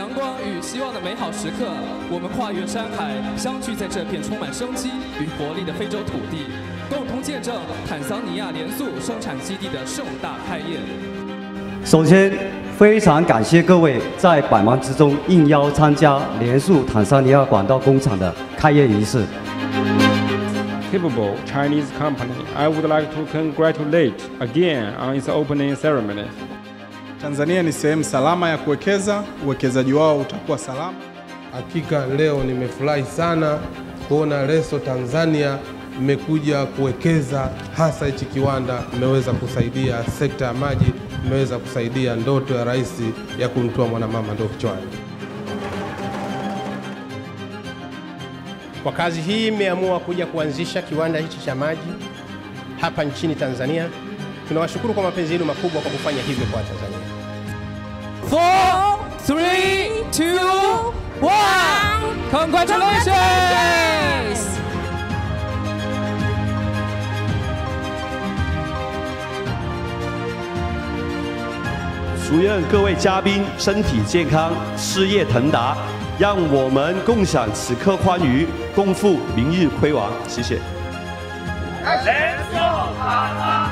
阳光与希望的美好时刻，我们跨越山海，相聚在这片充满生机与活力的非洲土地，共同见证坦桑尼亚连素生产基地的盛大开业。首先，非常感谢各位在百忙之中应邀参加连素坦桑尼亚管道工厂的开业仪式。Capable Chinese company, I would like to congratulate again on its opening ceremony. Tanzania ni sehemu salama ya kuwekeza, uwekezaji wao utakuwa salama. Hakika leo nimefurahi sana kuona Leso Tanzania mmekuja kuwekeza, hasa hichi kiwanda mmeweza kusaidia sekta ya maji, mmeweza kusaidia ndoto ya rais ya kumtoa mwanamama ndoo kichwani. Kwa kazi hii mmeamua kuja kuanzisha kiwanda hichi cha maji hapa nchini Tanzania. Tunawashukuru kwa mapenzi yenu makubwa kwa kufanya hivyo kwa Tanzania. 4, 3, 2, 1 Congratulations! 祝愿各位嘉宾身体健康，事业腾达，让我们共享此刻欢愉，共赴明日辉煌。谢谢。连素坦桑